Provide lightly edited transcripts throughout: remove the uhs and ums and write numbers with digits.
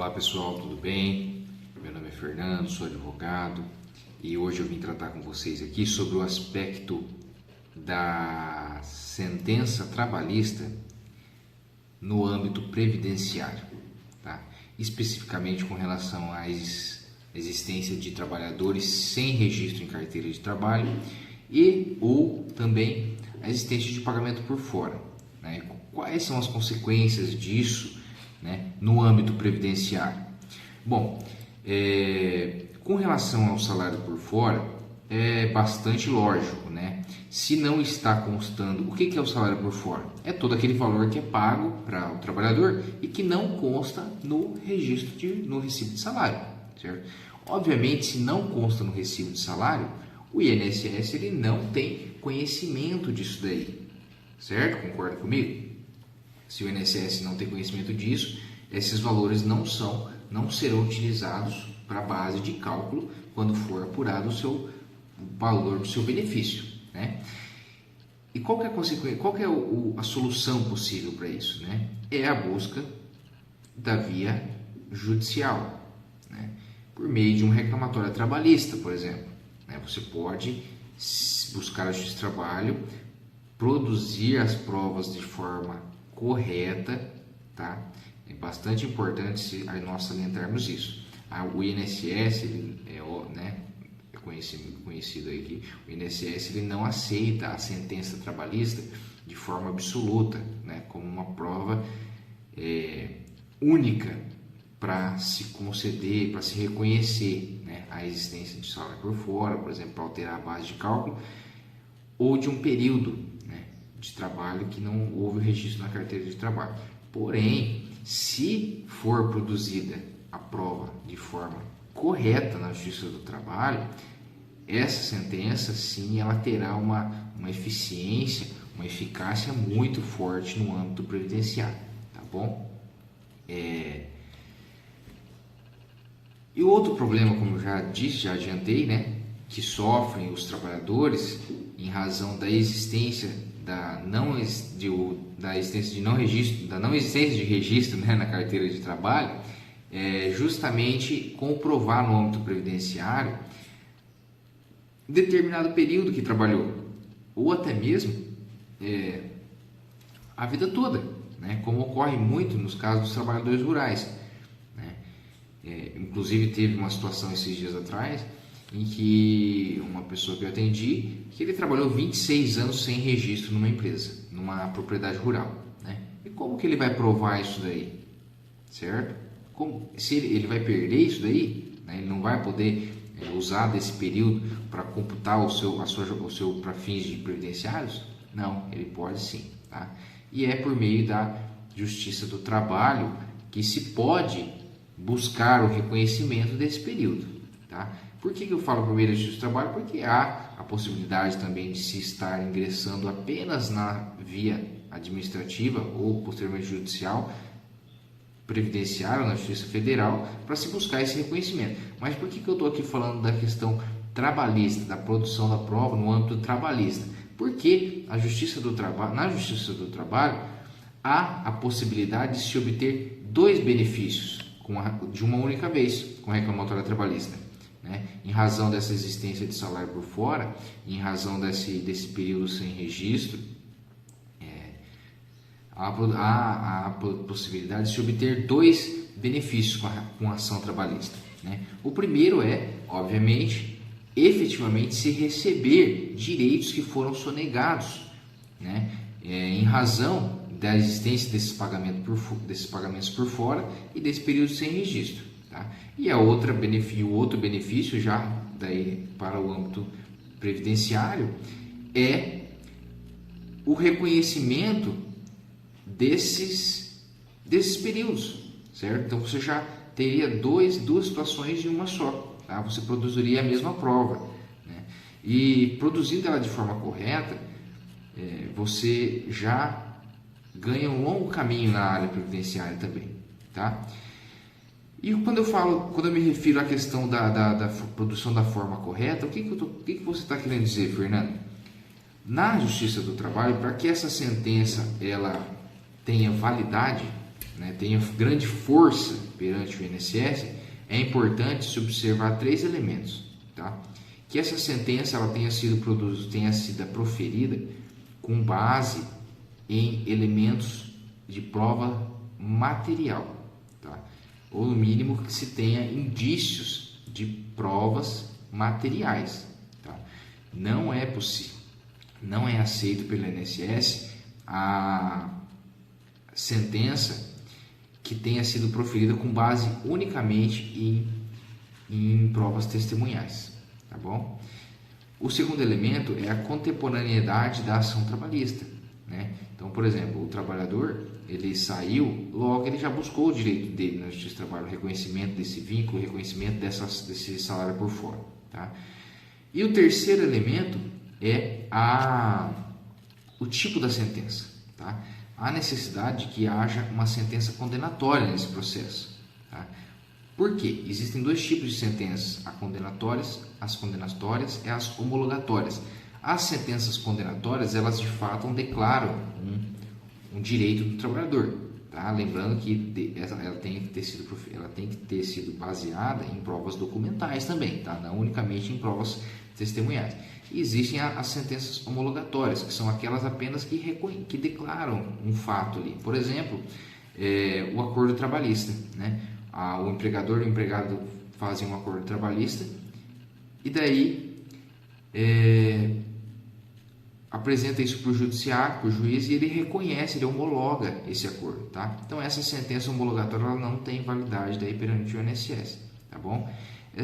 Olá pessoal, tudo bem? Meu nome é Fernando, sou advogado e hoje eu vim tratar com vocês aqui sobre o aspecto da sentença trabalhista no âmbito previdenciário, tá? Especificamente com relação à existência de trabalhadores sem registro em carteira de trabalho e ou também a existência de pagamento por fora, né? Quais são as consequências disso, né, no âmbito previdenciário? Bom, com relação ao salário por fora, é bastante lógico, né? Se não está constando, o que é o salário por fora? É todo aquele valor que é pago para o trabalhador e que não consta no no recibo de salário, certo? Obviamente, se não consta no recibo de salário, o INSS ele não tem conhecimento disso daí, certo? Concorda comigo? Se o INSS não tem conhecimento disso, esses valores não serão utilizados para base de cálculo quando for apurado o valor do seu benefício, né? E qual que é a consequência? Qual que é a solução possível para isso, né? É a busca da via judicial, né? Por meio de um reclamatório trabalhista, por exemplo, né? Você pode buscar a Justiça do Trabalho, produzir as provas de forma correta, tá? É bastante importante nós salientarmos isso. O INSS, é conhecido aí que o INSS ele não aceita a sentença trabalhista de forma absoluta, né? Como uma prova única para se conceder, para se reconhecer, né, a existência de salário por fora, por exemplo, para alterar a base de cálculo, ou de um período, né, de trabalho que não houve registro na carteira de trabalho. Porém, se for produzida a prova de forma correta na Justiça do Trabalho, essa sentença sim ela terá uma eficiência, uma eficácia muito forte no âmbito previdenciário, tá bom? E o outro problema, como eu já disse, já adiantei, né, que sofrem os trabalhadores em razão da existência da não existência de registro, né, na carteira de trabalho, é justamente comprovar no âmbito previdenciário determinado período que trabalhou, ou até mesmo a vida toda, né, como ocorre muito nos casos dos trabalhadores rurais, né? Inclusive teve uma situação esses dias atrás em que uma pessoa que eu atendi, que ele trabalhou 26 anos sem registro numa empresa, numa propriedade rural, né? E como que ele vai provar isso daí? Certo? Se ele vai perder isso daí, né? Ele não vai poder usar desse período para computar o seu para fins de previdenciários? Não, ele pode sim, tá? E é por meio da Justiça do Trabalho que se pode buscar o reconhecimento desse período, tá? Por que eu falo por meio da Justiça do Trabalho? Porque há a possibilidade também de se estar ingressando apenas na via administrativa ou posteriormente judicial, previdenciária, na Justiça Federal, para se buscar esse reconhecimento. Mas por que eu estou aqui falando da questão trabalhista, da produção da prova no âmbito trabalhista? Porque na Justiça do Trabalho há a possibilidade de se obter dois benefícios de uma única vez com a reclamatória trabalhista, né? Em razão dessa existência de salário por fora, em razão desse período sem registro, há a possibilidade de se obter dois benefícios com a ação trabalhista, né? O primeiro é, obviamente, efetivamente se receber direitos que foram sonegados, né? Em razão da existência desses pagamentos por fora e desse período sem registro, tá? E o outro benefício já daí para o âmbito previdenciário é o reconhecimento desses períodos, certo? Então você já teria duas situações em uma só, tá? Você produziria a mesma prova, né? E produzindo ela de forma correta, você já ganha um longo caminho na área previdenciária também, tá? E quando eu me refiro à questão da produção da forma correta, o que você está querendo dizer, Fernando? Na Justiça do Trabalho, para que essa sentença ela tenha validade, né, tenha grande força perante o INSS, é importante se observar 3 elementos, tá? Que essa sentença ela tenha sido proferida com base em elementos de prova material, tá? Ou no mínimo que se tenha indícios de provas materiais, tá? Não é possível, não é aceito pelo INSS a sentença que tenha sido proferida com base unicamente em provas testemunhais, tá bom? O segundo elemento é a contemporaneidade da ação trabalhista, né? Então, por exemplo, o trabalhador, ele saiu, logo ele já buscou o direito dele na Justiça do Trabalho, o reconhecimento desse vínculo, o reconhecimento desse salário por fora, tá? E o terceiro elemento é o tipo da sentença, tá? Há necessidade de que haja uma sentença condenatória nesse processo, tá? Por quê? Existem 2 tipos de sentenças, as condenatórias e as homologatórias. As sentenças condenatórias, elas de fato declaram um direito do trabalhador, tá? Lembrando que ela tem que ter sido baseada em provas documentais também, tá? Não unicamente em provas testemunhais. E existem as sentenças homologatórias, que são aquelas apenas que declaram um fato ali. Por exemplo, o acordo trabalhista, né? O empregador e o empregado fazem um acordo trabalhista e daí apresenta isso para o judiciário, para o juiz, e ele reconhece, ele homologa esse acordo, tá? Então essa sentença homologatória ela não tem validade daí perante o INSS, tá bom?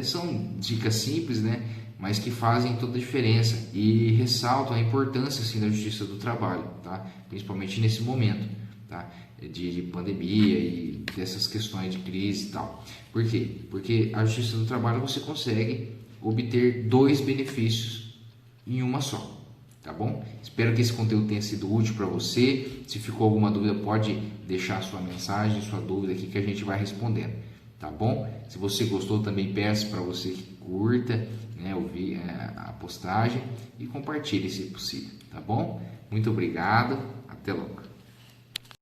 São dicas simples, né? Mas que fazem toda a diferença e ressaltam a importância assim, da Justiça do Trabalho, tá? Principalmente nesse momento, tá? De pandemia e dessas questões de crise e tal. Por quê? Porque a Justiça do Trabalho você consegue obter 2 benefícios em uma só, tá bom? Espero que esse conteúdo tenha sido útil para você. Se ficou alguma dúvida, pode deixar sua mensagem, sua dúvida aqui que a gente vai respondendo, tá bom? Se você gostou, também peço para você que curta, né, ouvir a postagem e compartilhe se possível, tá bom? Muito obrigado, até logo.